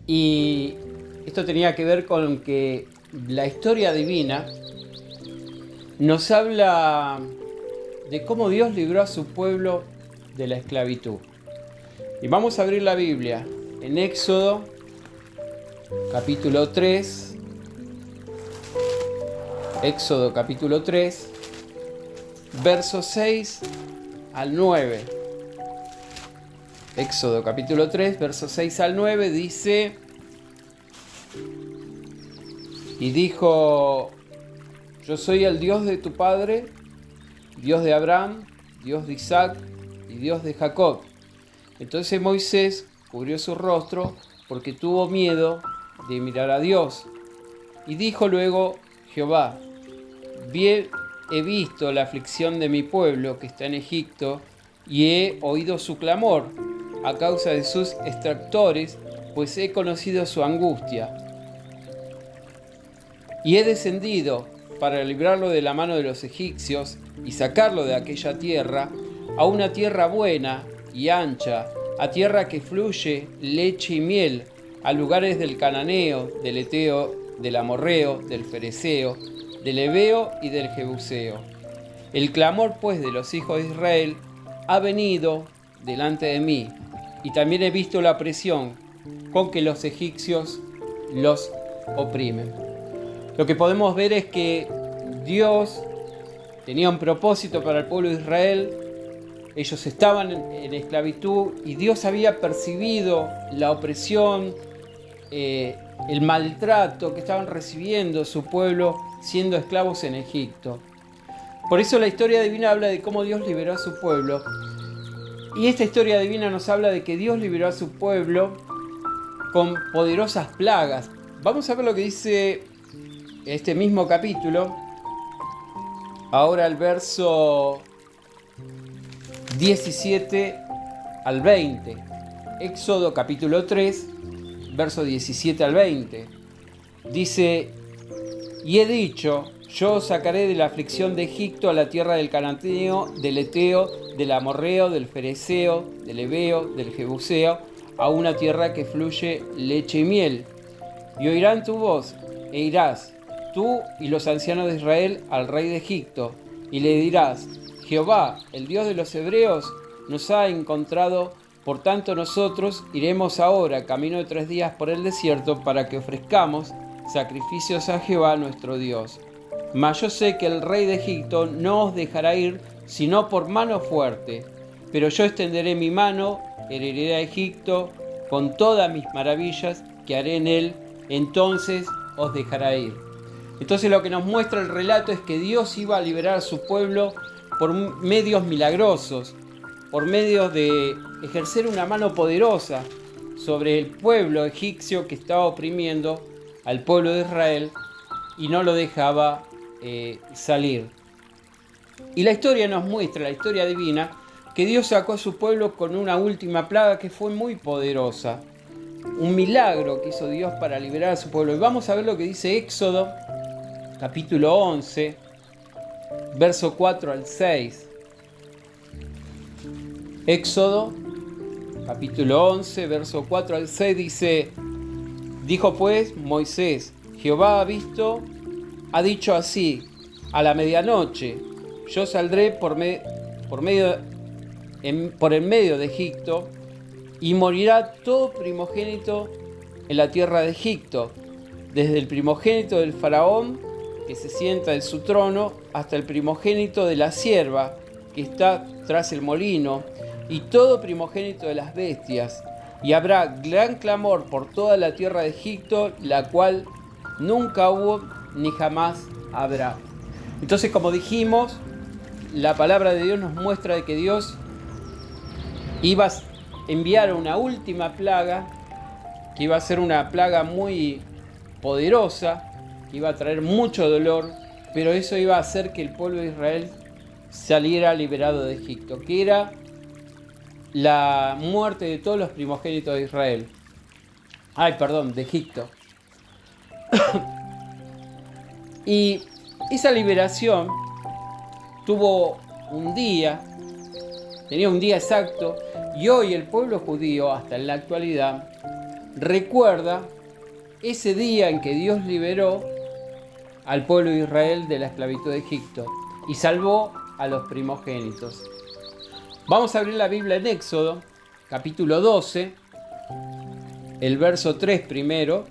Y esto tenía que ver con que la historia divina nos habla de cómo Dios libró a su pueblo de la esclavitud. Y vamos a abrir la Biblia en Éxodo, capítulo 3. Éxodo, capítulo 3, versos 6 al 9. Éxodo, capítulo 3, versos 6 al 9, dice: Y dijo: Yo soy el Dios de tu padre, Dios de Abraham, Dios de Isaac y Dios de Jacob. Entonces Moisés cubrió su rostro porque tuvo miedo de mirar a Dios. Y dijo luego Jehová: Bien he visto la aflicción de mi pueblo que está en Egipto, y he oído su clamor a causa de sus extractores, pues he conocido su angustia. Y he descendido para librarlo de la mano de los egipcios y sacarlo de aquella tierra a una tierra buena y ancha, a tierra que fluye leche y miel, a lugares del cananeo, del eteo, del amorreo, del fereceo, del heveo y del jebuseo. El clamor pues de los hijos de Israel ha venido delante de mí, y también he visto la opresión con que los egipcios los oprimen. Lo que podemos ver es que Dios tenía un propósito para el pueblo de Israel. Ellos estaban en esclavitud y Dios había percibido la opresión, el maltrato que estaban recibiendo su pueblo siendo esclavos en Egipto. Por eso la historia divina habla de cómo Dios liberó a su pueblo. Y esta historia divina nos habla de que Dios liberó a su pueblo con poderosas plagas. Vamos a ver lo que dice este mismo capítulo. Ahora el verso 17 al 20. Éxodo capítulo 3, verso 17 al 20. Dice: Y he dicho: Yo os sacaré de la aflicción de Egipto a la tierra del cananeo, del eteo, del amorreo, del fereceo, del heveo, del jebuseo, a una tierra que fluye leche y miel. Y oirán tu voz, e irás, tú y los ancianos de Israel, al rey de Egipto, y le dirás: Jehová, el Dios de los hebreos, nos ha encontrado, por tanto nosotros iremos ahora, camino de 3 días por el desierto, para que ofrezcamos sacrificios a Jehová nuestro Dios. Mas yo sé que el rey de Egipto no os dejará ir, sino por mano fuerte. Pero yo extenderé mi mano, heriré a Egipto con todas mis maravillas que haré en él, entonces os dejará ir. Entonces lo que nos muestra el relato es que Dios iba a liberar a su pueblo por medios milagrosos, por medios de ejercer una mano poderosa sobre el pueblo egipcio que estaba oprimiendo al pueblo de Israel y no lo dejaba salir. Y la historia nos muestra, la historia divina, que Dios sacó a su pueblo con una última plaga que fue muy poderosa. Un milagro que hizo Dios para liberar a su pueblo. Y vamos a ver lo que dice Éxodo, capítulo 11, verso 4 al 6. Éxodo, capítulo 11, verso 4 al 6 dice: Dijo pues Moisés: Jehová ha dicho así: a la medianoche yo saldré por el medio de Egipto, y morirá todo primogénito en la tierra de Egipto, desde el primogénito del faraón que se sienta en su trono, hasta el primogénito de la sierva que está tras el molino, y todo primogénito de las bestias. Y habrá gran clamor por toda la tierra de Egipto, la cual nunca hubo ni jamás habrá. Entonces, como dijimos, la palabra de Dios nos muestra de que Dios iba a enviar una última plaga, que iba a ser una plaga muy poderosa, que iba a traer mucho dolor, pero eso iba a hacer que el pueblo de Israel saliera liberado de Egipto, que era la muerte de todos los primogénitos de Israel. De Egipto. Y esa liberación tuvo tenía un día exacto, y hoy el pueblo judío, hasta en la actualidad, recuerda ese día en que Dios liberó al pueblo de Israel de la esclavitud de Egipto y salvó a los primogénitos. Vamos a abrir la Biblia en Éxodo, capítulo 12, el verso 3 primero.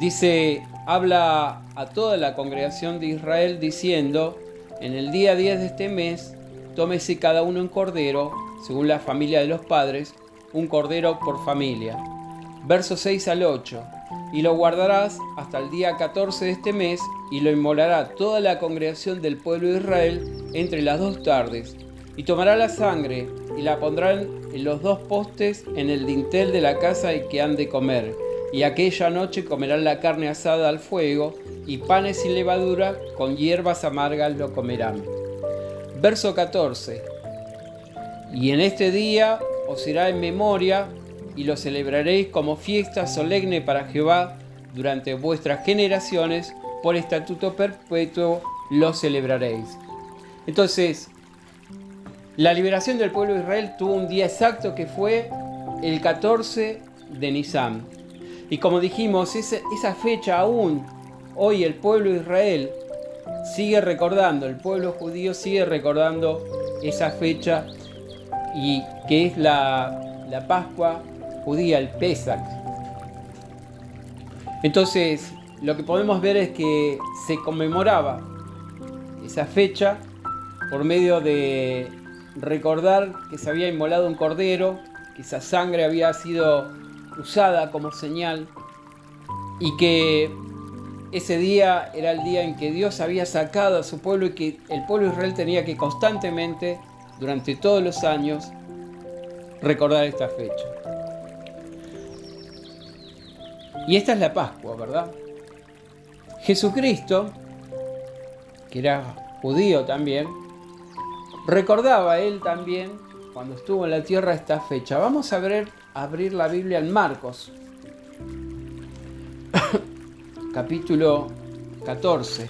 Dice, habla a toda la congregación de Israel diciendo: en el día 10 de este mes, tómese cada uno un cordero, según la familia de los padres, un cordero por familia. Versos 6 al 8. Y lo guardarás hasta el día 14 de este mes, y lo inmolará toda la congregación del pueblo de Israel entre las 2 tardes. Y tomará la sangre, y la pondrán en los 2 postes en el dintel de la casa en que han de comer. Y aquella noche comerán la carne asada al fuego, y panes sin levadura, con hierbas amargas lo comerán. Verso 14. Y en este día os será en memoria, y lo celebraréis como fiesta solemne para Jehová durante vuestras generaciones, por estatuto perpetuo lo celebraréis. Entonces, la liberación del pueblo de Israel tuvo un día exacto que fue el 14 de Nisan. Y como dijimos, esa fecha aún hoy el pueblo de Israel sigue recordando, el pueblo judío sigue recordando esa fecha, y que es la Pascua judía, el Pesach. Entonces, lo que podemos ver es que se conmemoraba esa fecha por medio de recordar que se había inmolado un cordero, que esa sangre había sido usada como señal, y que ese día era el día en que Dios había sacado a su pueblo, y que el pueblo de Israel tenía que constantemente, durante todos los años, recordar esta fecha. Y esta es la Pascua, ¿verdad? Jesucristo, que era judío también, recordaba él también, cuando estuvo en la tierra, esta fecha. Vamos a abrir la Biblia en Marcos, capítulo 14.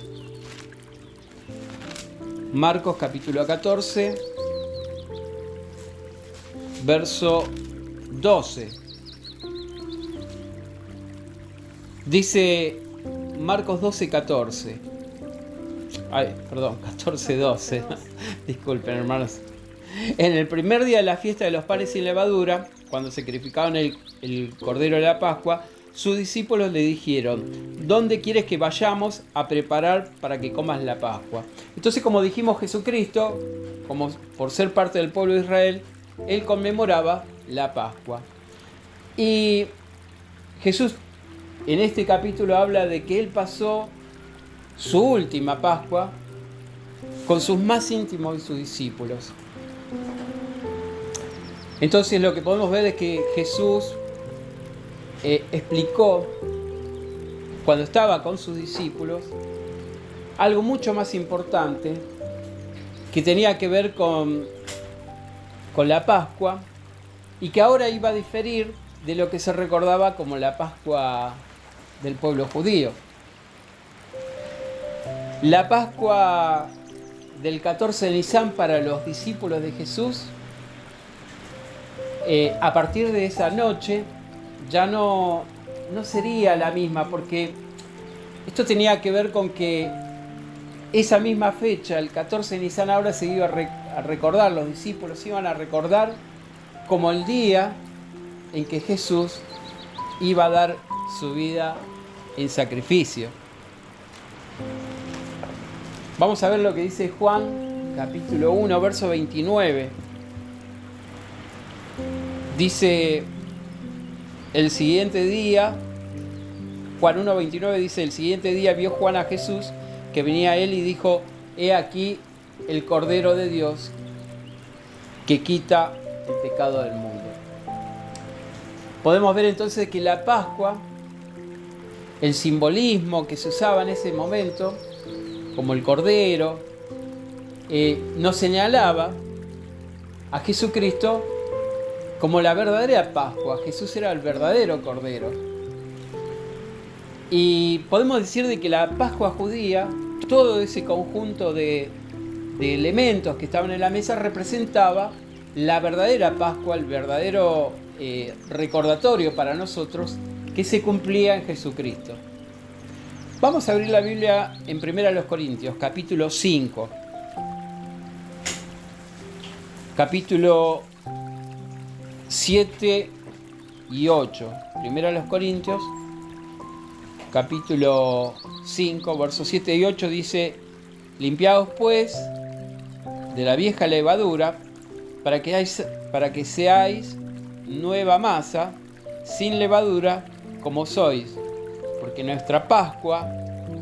Marcos, capítulo 14, verso 12. Dice Marcos 12, 14. 14, 12. Disculpen, hermanos. En el primer día de la fiesta de los panes sin levadura, cuando sacrificaban el cordero de la Pascua, sus discípulos le dijeron: ¿dónde quieres que vayamos a preparar para que comas la Pascua? Entonces, como dijimos, Jesucristo, como por ser parte del pueblo de Israel, él conmemoraba la Pascua. Y Jesús en este capítulo habla de que él pasó su última Pascua con sus más íntimos y sus discípulos. Entonces, lo que podemos ver es que Jesús explicó, cuando estaba con sus discípulos, algo mucho más importante que tenía que ver con la Pascua, y que ahora iba a diferir de lo que se recordaba como la Pascua del pueblo judío. La Pascua del 14 de Nisan para los discípulos de Jesús, a partir de esa noche ya no sería la misma, porque esto tenía que ver con que esa misma fecha, el 14 de Nisan, ahora se iba a recordar, los discípulos iban a recordar como el día en que Jesús iba a dar su vida en sacrificio. Vamos a ver lo que dice Juan, capítulo 1, verso 29. Dice, el siguiente día, Juan 1, 29 dice: el siguiente día vio Juan a Jesús que venía a él y dijo: he aquí el Cordero de Dios que quita el pecado del mundo. Podemos ver entonces que la Pascua, el simbolismo que se usaba en ese momento, como el Cordero, nos señalaba a Jesucristo como la verdadera Pascua. Jesús era el verdadero Cordero. Y podemos decir de que la Pascua judía, todo ese conjunto de elementos que estaban en la mesa, representaba la verdadera Pascua, el verdadero recordatorio para nosotros que se cumplía en Jesucristo. Vamos a abrir la Biblia en 1 Corintios, capítulo 5. Capítulo 7 y 8. 1 Corintios, capítulo 5, versos 7 y 8 dice: limpiaos pues de la vieja levadura, para que seáis nueva masa, sin levadura, como sois, porque nuestra Pascua,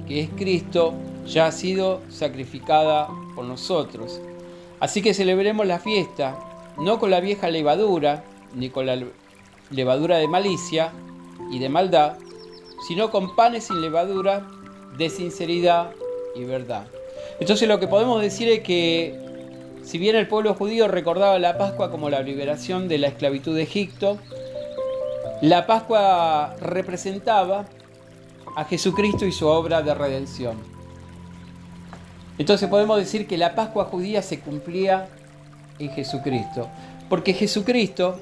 que es Cristo, ya ha sido sacrificada por nosotros. Así que celebremos la fiesta, no con la vieja levadura, ni con la levadura de malicia y de maldad, sino con panes sin levadura, de sinceridad y verdad. Entonces lo que podemos decir es que, si bien el pueblo judío recordaba la Pascua como la liberación de la esclavitud de Egipto, la Pascua representaba a Jesucristo y su obra de redención. Entonces podemos decir que la Pascua judía se cumplía en Jesucristo, porque Jesucristo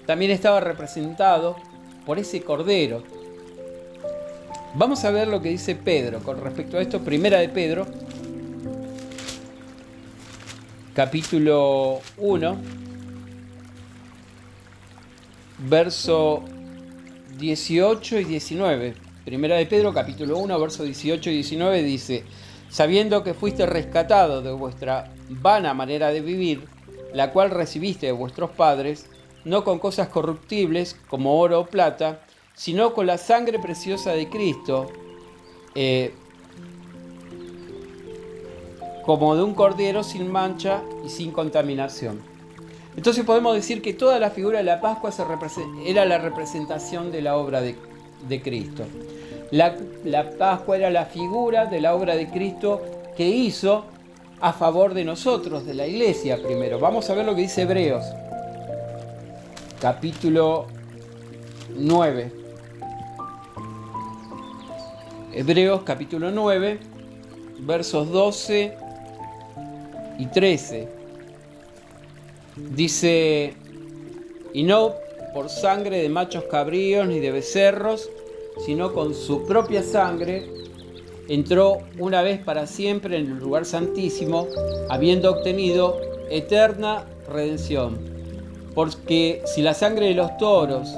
también estaba representado por ese Cordero. Vamos a ver lo que dice Pedro con respecto a esto. Primera de Pedro, capítulo 1, verso 18 y 19. Primera de Pedro, capítulo 1, verso 18 y 19 dice: sabiendo que fuiste rescatado de vuestra vana manera de vivir, la cual recibiste de vuestros padres, no con cosas corruptibles como oro o plata, sino con la sangre preciosa de Cristo, como de un cordero sin mancha y sin contaminación. Entonces podemos decir que toda la figura de la Pascua era la representación de la obra de Cristo. La Pascua era la figura de la obra de Cristo que hizo a favor de nosotros, de la iglesia primero. Vamos a ver lo que dice Hebreos, capítulo 9. Hebreos, capítulo 9, versos 12 y 13. Dice: y no por sangre de machos cabríos ni de becerros, sino con su propia sangre entró una vez para siempre en el lugar santísimo, habiendo obtenido eterna redención. Porque si la sangre de los toros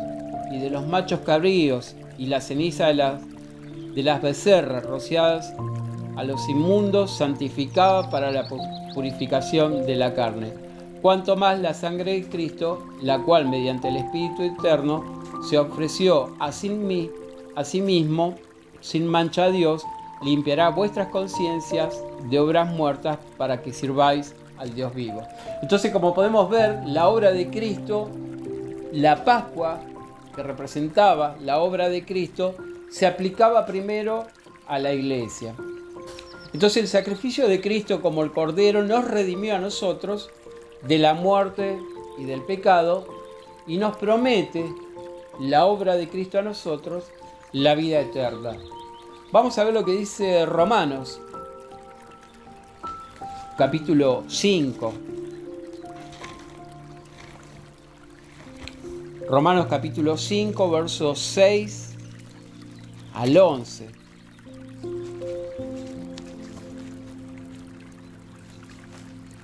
y de los machos cabríos y la ceniza de las becerras rociadas a los inmundos santificaba para la purificación de la carne, cuanto más la sangre de Cristo, la cual mediante el Espíritu eterno se ofreció a sí mismo sin mancha a Dios, limpiará vuestras conciencias de obras muertas para que sirváis al Dios vivo. Entonces, como podemos ver, la obra de Cristo, la Pascua que representaba la obra de Cristo, se aplicaba primero a la iglesia. Entonces el sacrificio de Cristo como el Cordero nos redimió a nosotros de la muerte y del pecado, y nos promete la obra de Cristo a nosotros, la vida eterna. Vamos a ver lo que dice Romanos, capítulo 5. Romanos capítulo 5, versos 6 al 11.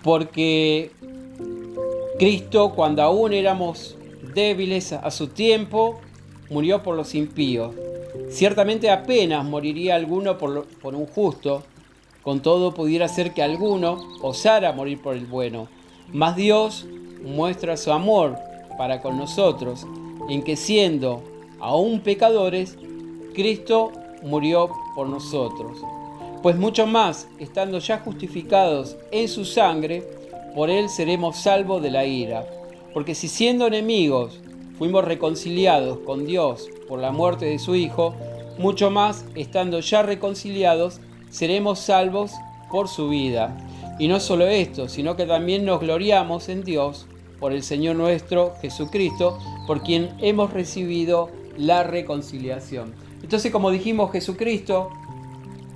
Porque Cristo, cuando aún éramos débiles a su tiempo, murió por los impíos. Ciertamente apenas moriría alguno por un justo, con todo pudiera ser que alguno osara morir por el bueno. Mas Dios muestra su amor para con nosotros, en que siendo aún pecadores, Cristo murió por nosotros. Pues mucho más, estando ya justificados en su sangre, por él seremos salvos de la ira. Porque si siendo enemigos fuimos reconciliados con Dios por la muerte de su Hijo, mucho más, estando ya reconciliados, seremos salvos por su vida. Y no solo esto, sino que también nos gloriamos en Dios por el Señor nuestro Jesucristo, por quien hemos recibido la reconciliación. Entonces, como dijimos, Jesucristo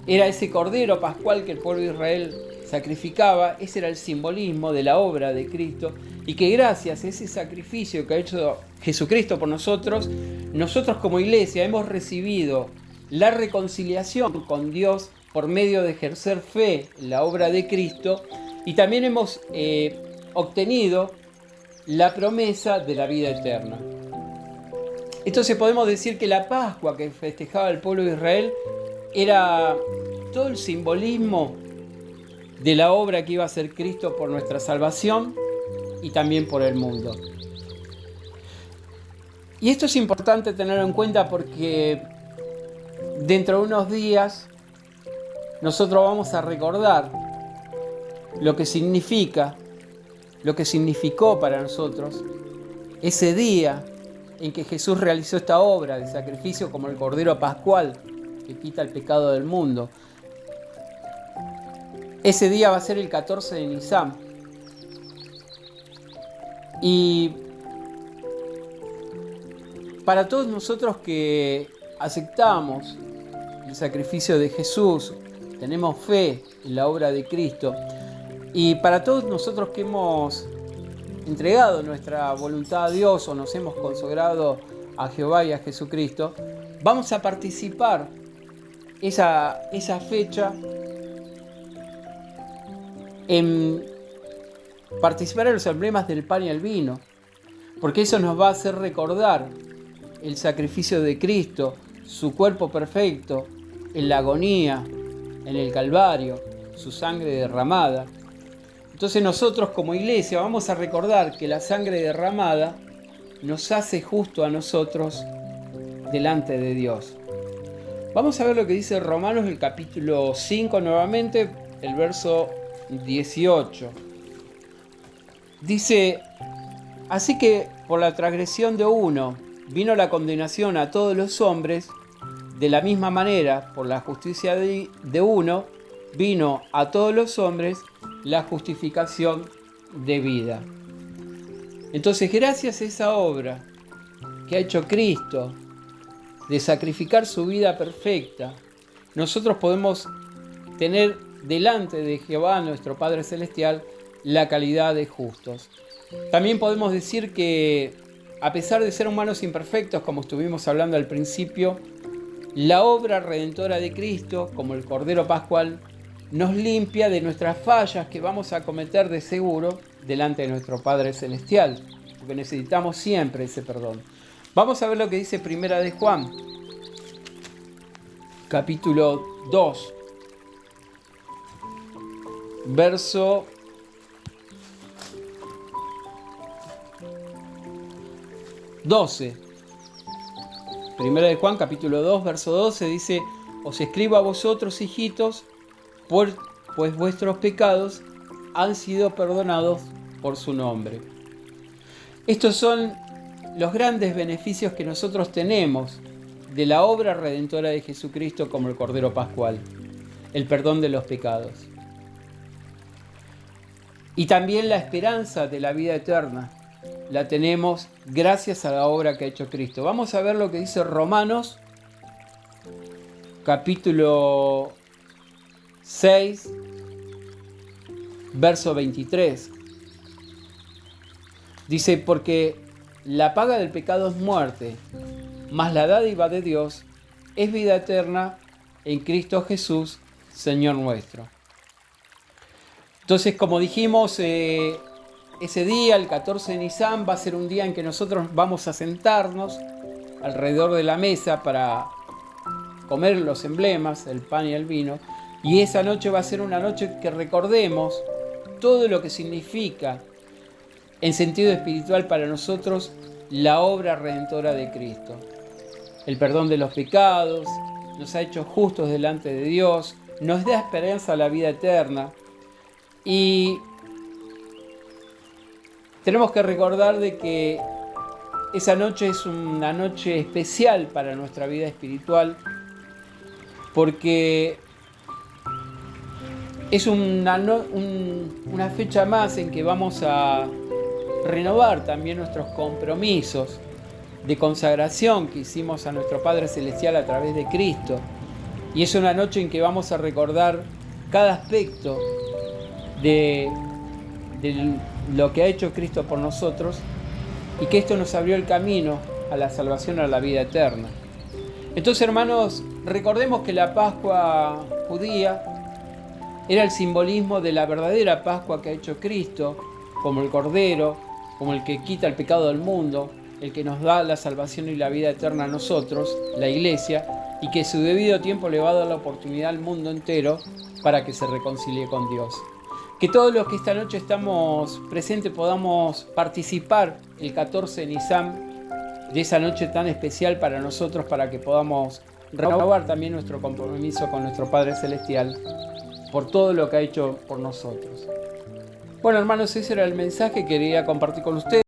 era ese cordero pascual que el pueblo de Israel sacrificaba. Ese era el simbolismo de la obra de Cristo, y que gracias a ese sacrificio que ha hecho Jesucristo por nosotros, nosotros como iglesia hemos recibido la reconciliación con Dios por medio de ejercer fe en la obra de Cristo, y también hemos obtenido la promesa de la vida eterna. Entonces podemos decir que la Pascua que festejaba el pueblo de Israel era todo el simbolismo de la obra que iba a hacer Cristo por nuestra salvación y también por el mundo. Y esto es importante tenerlo en cuenta porque dentro de unos días nosotros vamos a recordar lo que significó para nosotros ese día en que Jesús realizó esta obra de sacrificio como el Cordero Pascual que quita el pecado del mundo. Ese día va a ser el 14 de Nisan. Y para todos nosotros que aceptamos el sacrificio de Jesús, tenemos fe en la obra de Cristo, y para todos nosotros que hemos entregado nuestra voluntad a Dios o nos hemos consagrado a Jehová y a Jesucristo, vamos a participar esa fecha en participar en los emblemas del pan y el vino, porque eso nos va a hacer recordar el sacrificio de Cristo, su cuerpo perfecto en la agonía, en el Calvario, su sangre derramada. Entonces nosotros como iglesia vamos a recordar que la sangre derramada nos hace justo a nosotros delante de Dios. Vamos a ver lo que dice Romanos, el capítulo 5 nuevamente, el verso 18. Dice: así que por la transgresión de uno vino la condenación a todos los hombres, de la misma manera por la justicia de uno vino a todos los hombres la justificación de vida. Entonces, gracias a esa obra que ha hecho Cristo de sacrificar su vida perfecta, nosotros podemos tener delante de Jehová, nuestro Padre Celestial, la calidad de justos. También podemos decir que, a pesar de ser humanos imperfectos, como estuvimos hablando al principio, la obra redentora de Cristo, como el Cordero Pascual, nos limpia de nuestras fallas que vamos a cometer de seguro delante de nuestro Padre Celestial, porque necesitamos siempre ese perdón. Vamos a ver lo que dice Primera de Juan, capítulo 2, verso 12. Primera de Juan, capítulo 2, verso 12, dice: os escribo a vosotros, hijitos, pues vuestros pecados han sido perdonados por su nombre. Estos son los grandes beneficios que nosotros tenemos de la obra redentora de Jesucristo como el Cordero Pascual: el perdón de los pecados. Y también la esperanza de la vida eterna la tenemos gracias a la obra que ha hecho Cristo. Vamos a ver lo que dice Romanos, capítulo 6, verso 23. Dice: porque la paga del pecado es muerte, mas la dádiva de Dios es vida eterna en Cristo Jesús, Señor nuestro. Entonces, como dijimos, ese día, el 14 de Nisan, va a ser un día en que nosotros vamos a sentarnos alrededor de la mesa para comer los emblemas, el pan y el vino. Y esa noche va a ser una noche que recordemos todo lo que significa en sentido espiritual para nosotros la obra redentora de Cristo. El perdón de los pecados, nos ha hecho justos delante de Dios, nos da esperanza a la vida eterna. Y tenemos que recordar de que esa noche es una noche especial para nuestra vida espiritual, porque es una fecha más en que vamos a renovar también nuestros compromisos de consagración que hicimos a nuestro Padre Celestial a través de Cristo. Y es una noche en que vamos a recordar cada aspecto de lo que ha hecho Cristo por nosotros y que esto nos abrió el camino a la salvación, a la vida eterna. Entonces, hermanos, recordemos que la Pascua judía era el simbolismo de la verdadera Pascua que ha hecho Cristo, como el Cordero, como el que quita el pecado del mundo, el que nos da la salvación y la vida eterna a nosotros, la Iglesia, y que su debido tiempo le va a dar la oportunidad al mundo entero para que se reconcilie con Dios. Que todos los que esta noche estamos presentes podamos participar el 14 de Nisan, de esa noche tan especial para nosotros, para que podamos renovar también nuestro compromiso con nuestro Padre Celestial por todo lo que ha hecho por nosotros. Bueno, hermanos, ese era el mensaje que quería compartir con ustedes.